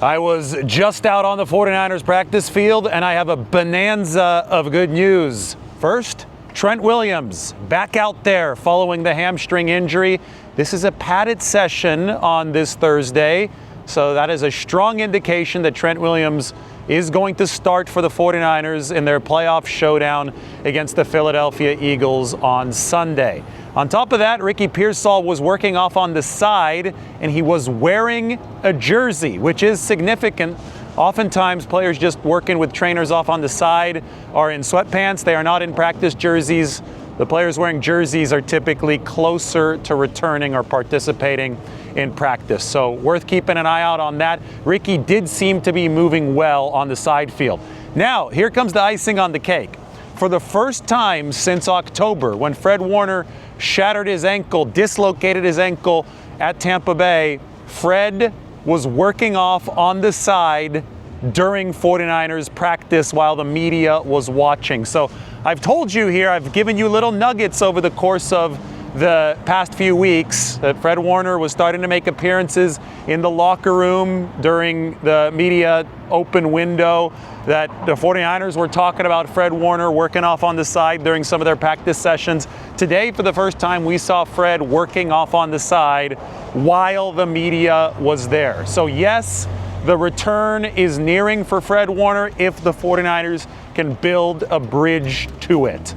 I was just out on the 49ers practice field, and I have a bonanza of good news. First, Trent Williams back out there following the hamstring injury. This is a padded session on this Thursday, so that is a strong indication that Trent Williams is going to start for the 49ers in their playoff showdown against the Philadelphia Eagles on Sunday. On top of that, Ricky Pearsall was working off on the side, and he was wearing a jersey, which is significant. Oftentimes, players just working with trainers off on the side are in sweatpants. They are not in practice jerseys. The players wearing jerseys are typically closer to returning or participating in practice. So worth keeping an eye out on that. Ricky did seem to be moving well on the side field. Now, here comes the icing on the cake. For the first time since October, when Fred Warner shattered his ankle, dislocated his ankle at Tampa Bay, Fred was working off on the side during 49ers practice while the media was watching. So I've told you here, I've given you little nuggets over the course of the past few weeks that Fred Warner was starting to make appearances in the locker room during the media open window, that the 49ers were talking about Fred Warner working off on the side during some of their practice sessions. Today, for the first time, we saw Fred working off on the side while the media was there. So yes, the return is nearing for Fred Warner if the 49ers can build a bridge to it.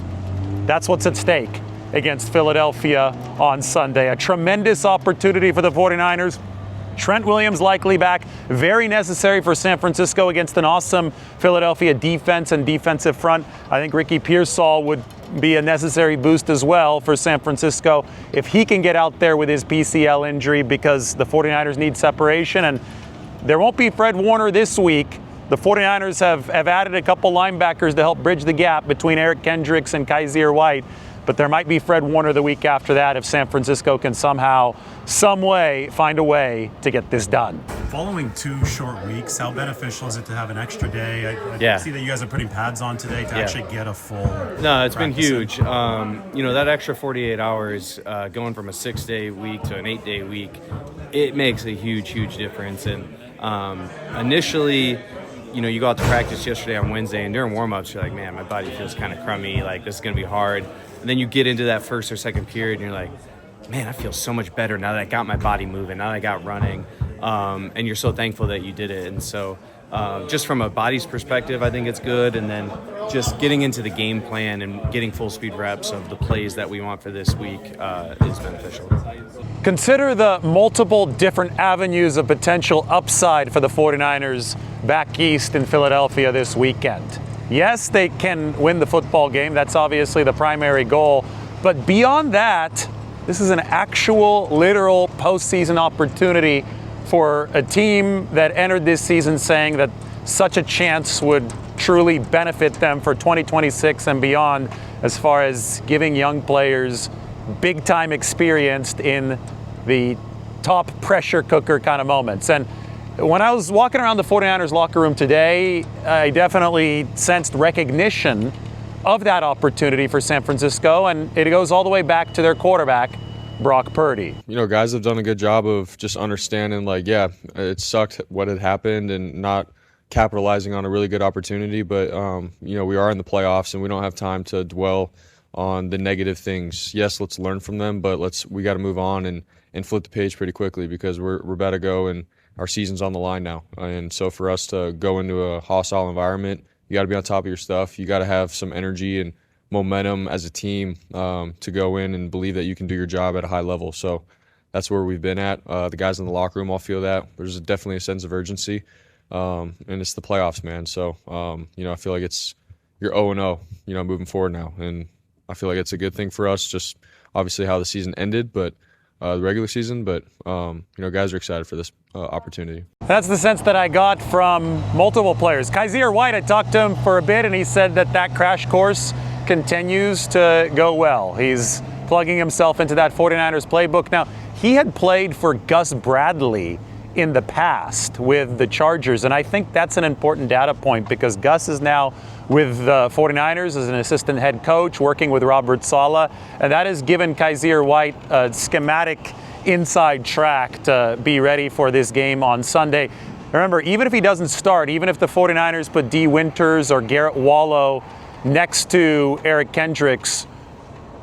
That's what's at stake against Philadelphia on Sunday. A tremendous opportunity for the 49ers. Trent Williams likely back, very necessary for San Francisco against an awesome Philadelphia defense and defensive front. I think Ricky Pearsall would be a necessary boost as well for San Francisco if he can get out there with his PCL injury, because the 49ers need separation, and there won't be Fred Warner this week. The 49ers have added a couple linebackers to help bridge the gap between Eric Kendricks and Kaiser White. But there might be Fred Warner the week after that if San Francisco can somehow, some way, find a way to get this done. Following 2 short weeks, how beneficial is it to have an extra day? I see that you guys are putting pads on today to actually get a full No, it's been huge. That extra 48 hours going from a 6-day week to an 8-day week, it makes a huge, huge difference. And initially, you go out to practice yesterday on Wednesday, and during warm-ups, you're like, man, my body feels kind of crummy. Like, this is going to be hard. And then you get into that first or second period, and you're like, man, I feel so much better now that I got my body moving, now that I got running. And you're so thankful that you did it. And so just from a body's perspective, I think it's good. And then just getting into the game plan and getting full speed reps of the plays that we want for this week is beneficial. Consider the multiple different avenues of potential upside for the 49ers back east in Philadelphia this weekend. Yes, they can win the football game. That's obviously the primary goal. But beyond that, this is an actual, literal postseason opportunity for a team that entered this season saying that such a chance would truly benefit them for 2026 and beyond, as far as giving young players big-time experience in the top pressure cooker kind of moments. And when I was walking around the 49ers locker room today, I definitely sensed recognition of that opportunity for San Francisco, and it goes all the way back to their quarterback, Brock Purdy. Guys have done a good job of just understanding, it sucked what had happened and not capitalizing on a really good opportunity, but, we are in the playoffs, and we don't have time to dwell on the negative things. Yes, let's learn from them, but we got to move on and flip the page pretty quickly, because we're about to go, and our season's on the line now. And so for us to go into a hostile environment, you got to be on top of your stuff. You got to have some energy and momentum as a team to go in and believe that you can do your job at a high level. So that's where we've been at. The guys in the locker room all feel that. There's definitely a sense of urgency, and it's the playoffs, man. So, I feel like you're 0-0, moving forward now. And I feel like it's a good thing for us, just obviously how the season ended, but the regular season, but guys are excited for this opportunity. That's the sense that I got from multiple players. Kaiser White, I talked to him for a bit, and he said that crash course continues to go well. He's plugging himself into that 49ers playbook. Now, he had played for Gus Bradley in the past with the Chargers, and I think that's an important data point, because Gus is now with the 49ers as an assistant head coach, working with Robert Saleh, and that has given Kaiser White a schematic inside track to be ready for this game on Sunday. Remember, even if he doesn't start, even if the 49ers put D. Winters or Garrett Wallow next to Eric Kendricks,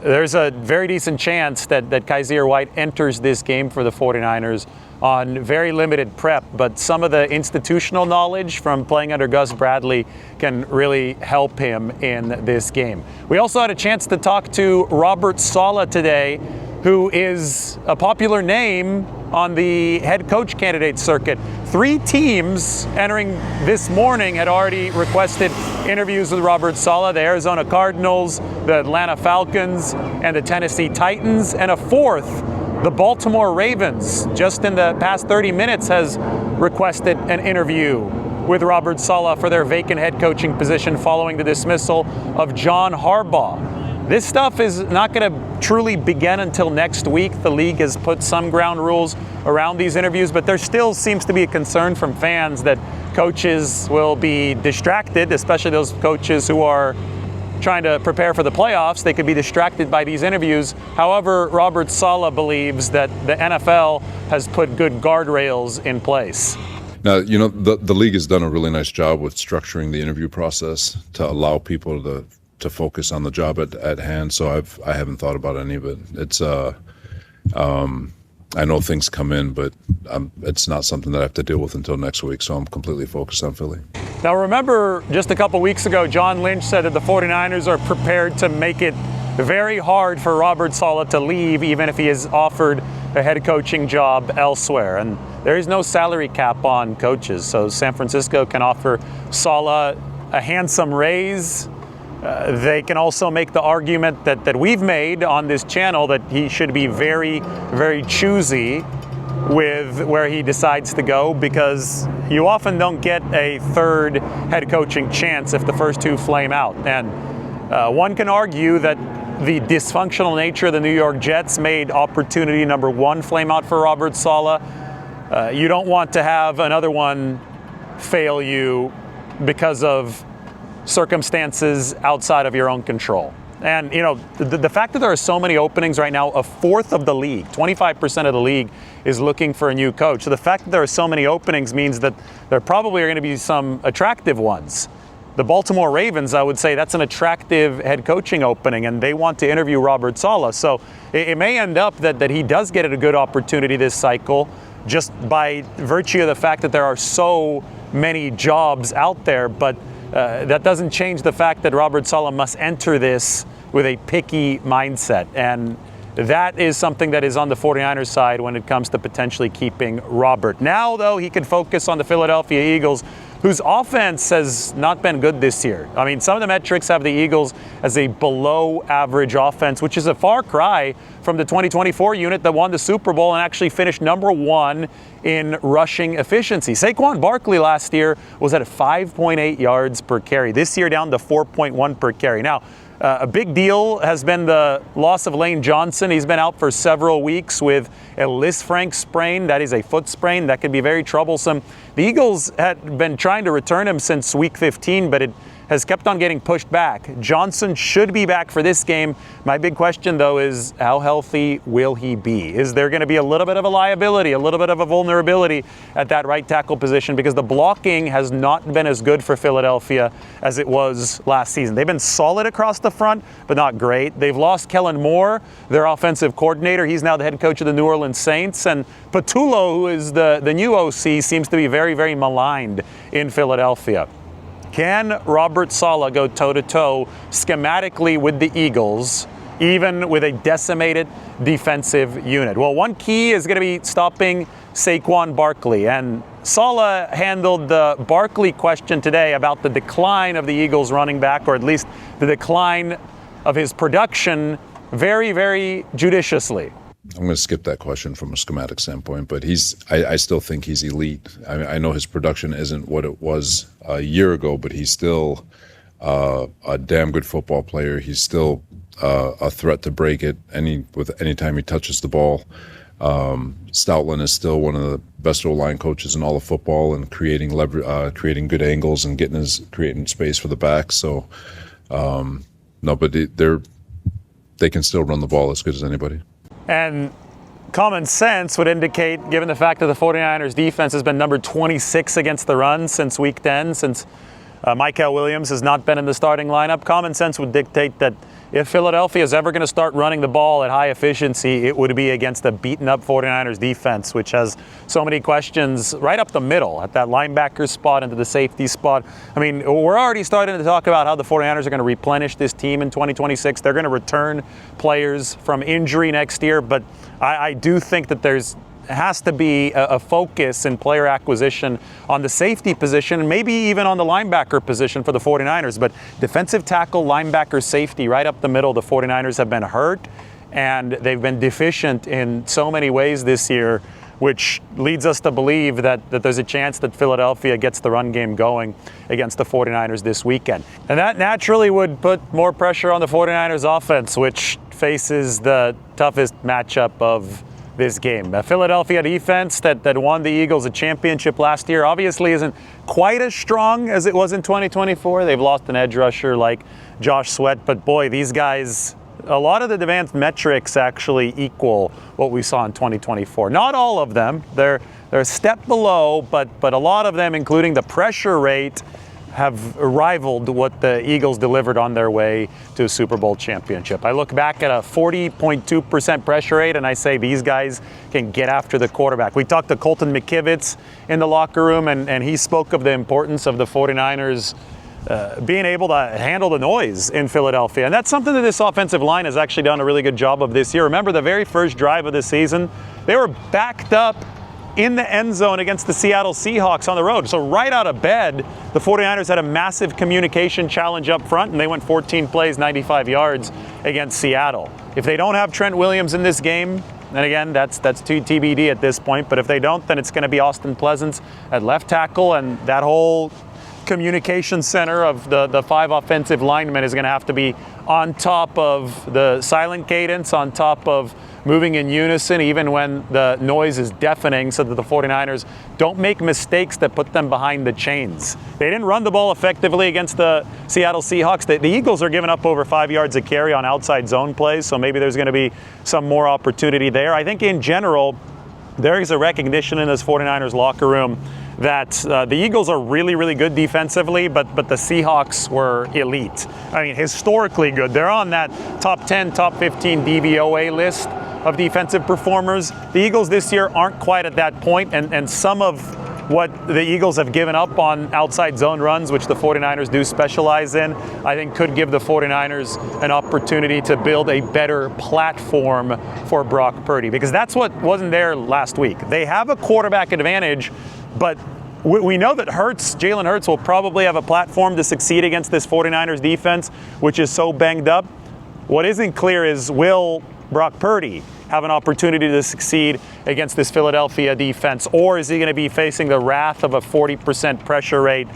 there's a very decent chance that Kaiser White enters this game for the 49ers on very limited prep, but some of the institutional knowledge from playing under Gus Bradley can really help him in this game. We also had a chance to talk to Robert Saleh today, who is a popular name on the head coach candidate circuit. 3 teams entering this morning had already requested interviews with Robert Saleh: the Arizona Cardinals, the Atlanta Falcons, and the Tennessee Titans, and a 4th, the Baltimore Ravens, just in the past 30 minutes has requested an interview with Robert Saleh for their vacant head coaching position following the dismissal of John Harbaugh. This stuff is not going to truly begin until next week. The league has put some ground rules around these interviews, but there still seems to be a concern from fans that coaches will be distracted, especially those coaches who are trying to prepare for the playoffs. They could be distracted by these interviews. However, Robert Saleh believes that the NFL has put good guardrails in place. Now, you know, the league has done a really nice job with structuring the interview process to allow people to focus on the job at hand. So I haven't thought about any of it. It's I know things come in, but it's not something that I have to deal with until next week. So I'm completely focused on Philly. Now remember, just a couple weeks ago, John Lynch said that the 49ers are prepared to make it very hard for Robert Saleh to leave, even if he is offered a head coaching job elsewhere. And there is no salary cap on coaches, so San Francisco can offer Saleh a handsome raise. They can also make the argument that we've made on this channel that he should be very, very choosy with where he decides to go, because you often don't get a 3rd head coaching chance if the first 2 flame out. And one can argue that the dysfunctional nature of the New York Jets made opportunity number 1 flame out for Robert Saleh. You don't want to have another one fail you because of circumstances outside of your own control. And, you know, the fact that there are so many openings right now, a 4th of the league, 25% of the league is looking for a new coach. So the fact that there are so many openings means that there probably are going to be some attractive ones. The Baltimore Ravens, I would say that's an attractive head coaching opening, and they want to interview Robert Saleh. So it may end up that he does get a good opportunity this cycle, just by virtue of the fact that there are so many jobs out there. But that doesn't change the fact that Robert Saleh must enter this with a picky mindset. And that is something that is on the 49ers side when it comes to potentially keeping Robert. Now, though, he can focus on the Philadelphia Eagles, whose offense has not been good this year. I mean, some of the metrics have the Eagles as a below-average offense, which is a far cry from the 2024 unit that won the Super Bowl and actually finished number 1 in rushing efficiency. Saquon Barkley last year was at 5.8 yards per carry. This year down to 4.1 per carry. Now, a big deal has been the loss of Lane Johnson. He's been out for several weeks with a Lisfranc sprain. That is a foot sprain. That could be very troublesome. The Eagles had been trying to return him since week 15, but it has kept on getting pushed back. Johnson should be back for this game. My big question, though, is how healthy will he be? Is there going to be a little bit of a liability, a little bit of a vulnerability at that right tackle position? Because the blocking has not been as good for Philadelphia as it was last season. They've been solid across the front, but not great. They've lost Kellen Moore, their offensive coordinator. He's now the head coach of the New Orleans Saints. And Patullo, who is the new OC, seems to be very, very maligned in Philadelphia. Can Robert Saleh go toe-to-toe schematically with the Eagles, even with a decimated defensive unit? Well, one key is going to be stopping Saquon Barkley. And Saleh handled the Barkley question today about the decline of the Eagles running back, or at least the decline of his production, very, very judiciously. I'm going to skip that question from a schematic standpoint, but I still think he's elite. I know his production isn't what it was a year ago, but he's still a damn good football player. He's still a threat to break it any time he touches the ball. Stoutland is still one of the best O-line coaches in all of football, and creating good angles and creating space for the back. So no, but they can still run the ball as good as anybody. And common sense would indicate, given the fact that the 49ers defense has been number 26 against the run since week 10, since Michael Williams has not been in the starting lineup, common sense would dictate that if Philadelphia is ever going to start running the ball at high efficiency, it would be against a beaten-up 49ers defense, which has so many questions right up the middle at that linebacker spot into the safety spot. I mean, we're already starting to talk about how the 49ers are going to replenish this team in 2026. They're going to return players from injury next year, but I do think that there's has to be a focus in player acquisition on the safety position and maybe even on the linebacker position for the 49ers. But defensive tackle, linebacker, safety, right up the middle, the 49ers have been hurt and they've been deficient in so many ways this year, which leads us to believe that there's a chance that Philadelphia gets the run game going against the 49ers this weekend. And that naturally would put more pressure on the 49ers offense, which faces the toughest matchup of this game. A Philadelphia defense that won the Eagles a championship last year obviously isn't quite as strong as it was in 2024. They've lost an edge rusher like Josh Sweat, but boy, these guys, a lot of the advanced metrics actually equal what we saw in 2024. Not all of them. They're a step below, but a lot of them, including the pressure rate, have rivaled what the Eagles delivered on their way to a Super Bowl championship. I look back at a 40.2% pressure rate and I say these guys can get after the quarterback. We talked to Colton McKivitz in the locker room and he spoke of the importance of the 49ers being able to handle the noise in Philadelphia. And that's something that this offensive line has actually done a really good job of this year. Remember the very first drive of the season, they were backed up in the end zone against the Seattle Seahawks on the road. So right out of bed, the 49ers had a massive communication challenge up front, and they went 14 plays, 95 yards against Seattle. If they don't have Trent Williams in this game, and again, that's TBD at this point, but if they don't, then it's going to be Austin Pleasance at left tackle, and that whole communication center of the 5 offensive linemen is going to have to be on top of the silent cadence, on top of moving in unison even when the noise is deafening, so that the 49ers don't make mistakes that put them behind the chains. They didn't run the ball effectively against the Seattle Seahawks. The Eagles are giving up over 5 yards a carry on outside zone plays, so maybe there's going to be some more opportunity there. I think in general, there is a recognition in this 49ers locker room that the Eagles are really, really good defensively, but the Seahawks were elite. I mean, historically good. They're on that top 10, top 15 DVOA list of defensive performers. The Eagles this year aren't quite at that point, and some of what the Eagles have given up on outside zone runs, which the 49ers do specialize in, I think could give the 49ers an opportunity to build a better platform for Brock Purdy, because that's what wasn't there last week. They have a quarterback advantage, but we know that Jalen Hurts will probably have a platform to succeed against this 49ers defense, which is so banged up. What isn't clear is, will Brock Purdy have an opportunity to succeed against this Philadelphia defense, or is he going to be facing the wrath of a 40% pressure rate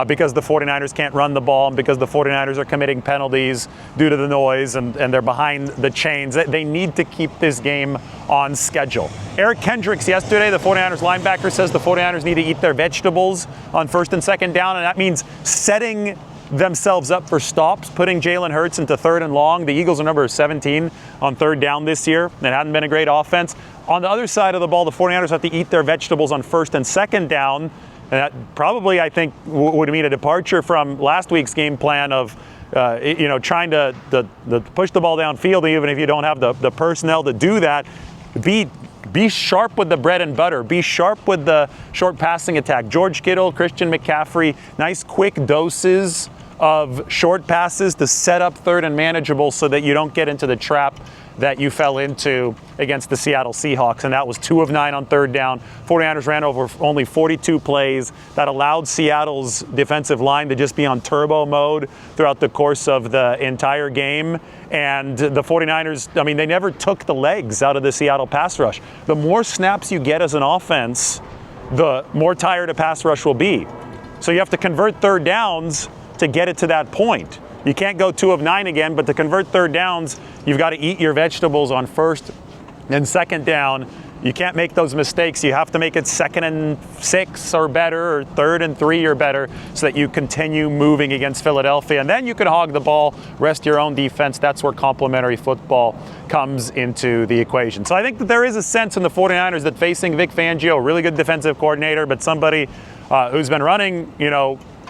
because the 49ers can't run the ball and because the 49ers are committing penalties due to the noise and they're behind the chains? They need to keep this game on schedule. Eric Kendricks yesterday, the 49ers linebacker, says the 49ers need to eat their vegetables on first and second down, and that means setting themselves up for stops, putting Jalen Hurts into third and long. The Eagles are number 17 on third down this year. It hadn't been a great offense. On the other side of the ball, the 49ers have to eat their vegetables on first and second down. And that probably, I think, would mean a departure from last week's game plan of trying to push the ball downfield, even if you don't have the personnel to do that. Be sharp with the bread and butter. Be sharp with the short passing attack. George Kittle, Christian McCaffrey, nice quick doses of short passes to set up third and manageable so that you don't get into the trap that you fell into against the Seattle Seahawks. And that was 2 of 9 on third down. 49ers ran over only 42 plays. That allowed Seattle's defensive line to just be on turbo mode throughout the course of the entire game. And the 49ers, I mean, they never took the legs out of the Seattle pass rush. The more snaps you get as an offense, the more tired a pass rush will be. So you have to convert third downs to get it to that point. You can't go 2 of 9 again, but to convert third downs, you've got to eat your vegetables on first and second down You can't make those mistakes. You have to make it 2nd and 6 or better, or 3rd and 3 or better, so that you continue moving against Philadelphia. And then you can hog the ball, rest your own defense. That's where complementary football comes into the equation. So I think that there is a sense in the 49ers that facing Vic Fangio, a really good defensive coordinator, but somebody who's been running,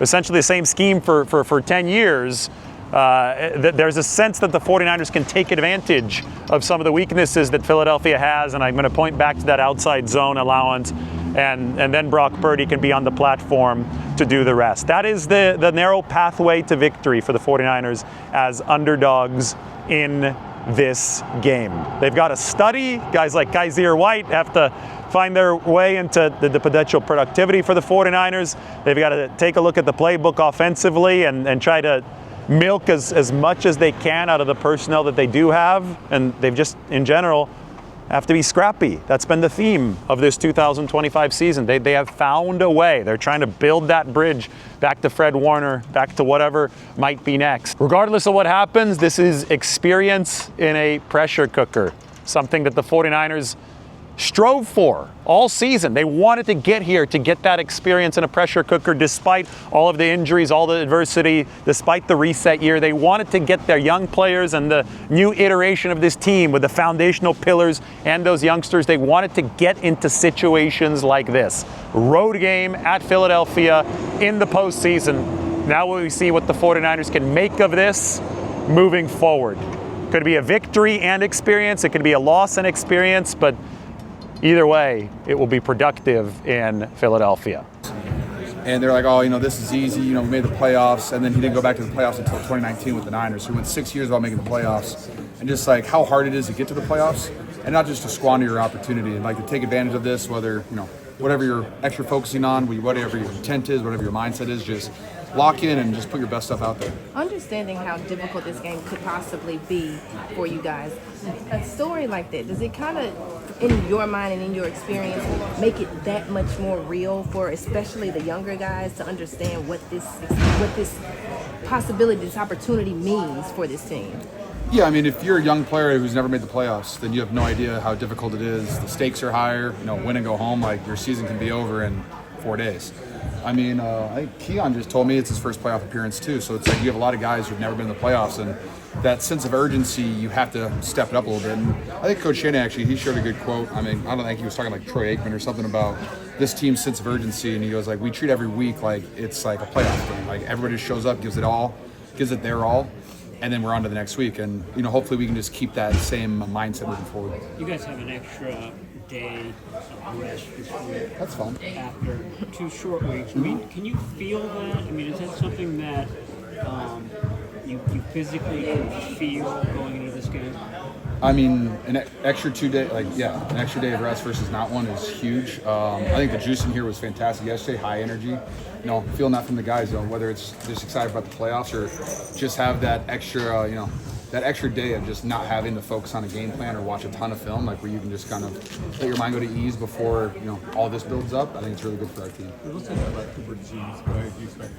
essentially the same scheme for 10 years, there's a sense that the 49ers can take advantage of some of the weaknesses that Philadelphia has, and I'm going to point back to that outside zone allowance, and then Brock Purdy can be on the platform to do the rest. That is the narrow pathway to victory for the 49ers as underdogs in this game. They've got to study. Guys like Kaiser White have to find their way into the potential productivity for the 49ers. They've got to take a look at the playbook offensively and try to milk as much as they can out of the personnel that they do have, and they've just, in general, have to be scrappy. That's been the theme of this 2025 season. They have found a way. They're trying to build that bridge back to Fred Warner, back to whatever might be next. Regardless of what happens, this is experience in a pressure cooker, something that the 49ers strove for all season. They wanted to get here to get that experience in a pressure cooker despite all of the injuries, all the adversity, despite the reset year. They wanted to get their young players and the new iteration of this team with the foundational pillars and those youngsters. They wanted to get into situations like this. Road game at Philadelphia in the postseason. Now we see what the 49ers can make of this moving forward. Could be a victory and experience. It could be a loss and experience, but either way, it will be productive in Philadelphia. And they're like, oh, this is easy. We made the playoffs. And then he didn't go back to the playoffs until 2019 with the Niners. So he went 6 years without making the playoffs. And just like how hard it is to get to the playoffs and not just to squander your opportunity and like to take advantage of this, whether, whatever you're extra focusing on, whatever your intent is, whatever your mindset is, just lock in and just put your best stuff out there. Understanding how difficult this game could possibly be for you guys, a story like that, does it kind of, in your mind and in your experience, make it that much more real for especially the younger guys to understand what this possibility, this opportunity means for this team? Yeah, if you're a young player who's never made the playoffs, then you have no idea how difficult it is. The stakes are higher. Win and go home. Like your season can be over in 4 days. I think Keon just told me it's his first playoff appearance too. So it's like you have a lot of guys who've never been in the playoffs, and that sense of urgency, you have to step it up a little bit. And I think Coach Shanahan he shared a good quote. I don't think he was talking like Troy Aikman or something about this team's sense of urgency, and he goes like, we treat every week like it's like a playoff game. Like everybody just shows up, gives it their all, and then we're on to the next week. And hopefully we can just keep that same mindset moving forward. You guys have an extra day of rest this week. That's fun. After 2 short weeks. Can you feel that? Is that something that you physically can feel going into this game? An extra 2 day, an extra day of rest versus not one is huge. I think the juice in here was fantastic yesterday, high energy. Feeling that from the guys, whether it's just excited about the playoffs or just have that extra, that extra day of just not having to focus on a game plan or watch a ton of film, like where you can just kind of let your mind go to ease before all this builds up. I think it's really good for our team. Let's talk about Cooper G's. What do you expect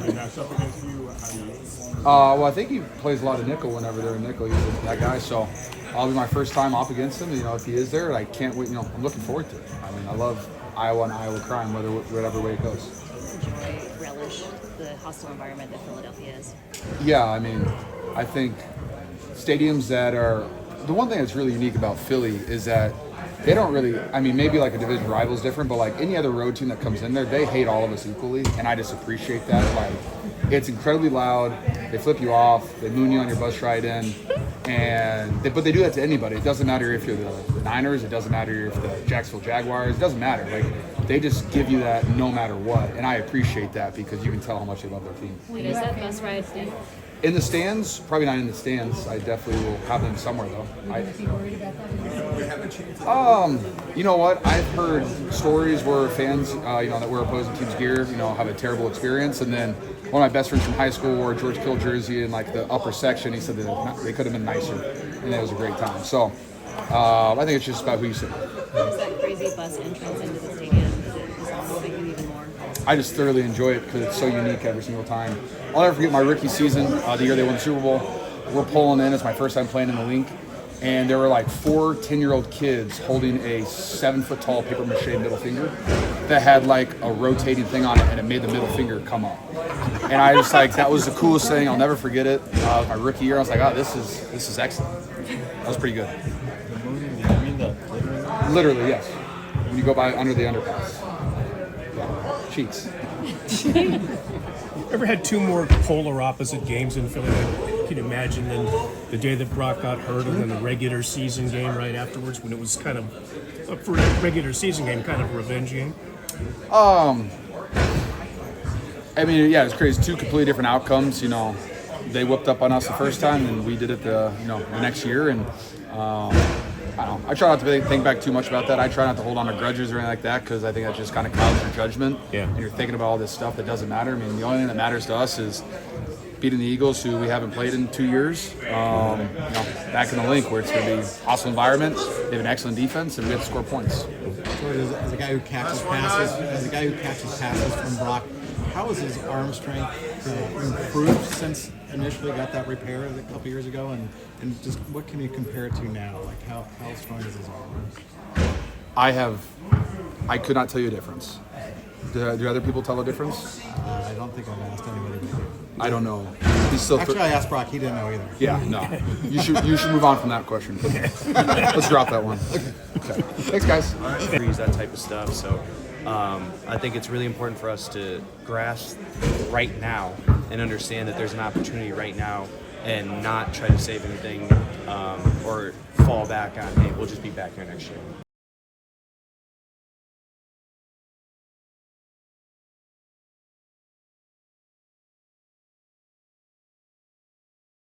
to match up against you? How do you? Well, I think he plays a lot of nickel whenever they're in nickel. He's that guy, so I'll be my first time off against him. If he is there, I can't wait. I'm looking forward to it. I love Iowa and Iowa crime, whatever way it goes. Relish the hostile environment that Philadelphia is. Yeah, I think stadiums that are the one thing that's really unique about Philly is that they don't really. Maybe like a division rival is different, but like any other road team that comes in there, they hate all of us equally, and I just appreciate that. Like, it's incredibly loud. They flip you off. They moon you on your bus ride in, but they do that to anybody. It doesn't matter if you're the Niners. It doesn't matter if the Jacksonville Jaguars. It doesn't matter. Like, they just give you that no matter what, and I appreciate that because you can tell how much they love their team. Wait, is that bus ride thing? In the stands, probably not in the stands. I definitely will have them somewhere though. You know what? I've heard stories where fans, that wear opposing teams' gear, have a terrible experience, and then one of my best friends from high school wore a George Kittle jersey in like the upper section. He said that they could have been nicer, and it was a great time. So I think it's just about who you see. Is that crazy bus entrance into the stadium? Is that moving you even more? I just thoroughly enjoy it because it's so unique every single time. I'll never forget my rookie season, the year they won the Super Bowl. We're pulling in. It's my first time playing in the link. and there were like 4 10-year-old kids holding a 7-foot-tall paper mache middle finger that had like a rotating thing on it, and it made the middle finger come up. And I was like, that was the coolest thing. I'll never forget it. My rookie year, I was like, oh, this is excellent. That was pretty good. Literally, yes. When you go by under the underpass. Yeah. Cheats. Ever had 2 more polar opposite games in Philly? Can you imagine then the day that Brock got hurt and then the regular season game right afterwards when it was kind of, for a regular season game, kind of a revenge game? I mean, yeah, it's crazy. 2 completely different outcomes. You know, they whooped up on us the first time, and we did it the next year. And I don't know. I try not to think back too much about that. I try not to hold on to grudges or anything like that because I think that just kind of clouds your judgment. Yeah. And you're thinking about all this stuff that doesn't matter. I mean, the only thing that matters to us is beating the Eagles, who we haven't played in 2 years. Back in the link where it's going to be a hostile environment. They have an excellent defense, and we have to score points. So as a guy who catches passes from Brock, how has his arm strength improved since initially got that repair a couple years ago, and just what can you compare it to now? Like how strong is his arm? I could not tell you a difference. Do other people tell a difference? I don't think I've asked anybody. I don't know. He's still Actually, I asked Brock. He didn't know either. Yeah, no. You should move on from that question. Let's drop that one. Okay. Thanks, guys. That type of stuff. So I think it's really important for us to grasp right now and understand that there's an opportunity right now and not try to save anything or fall back on, hey, we'll just be back here next year.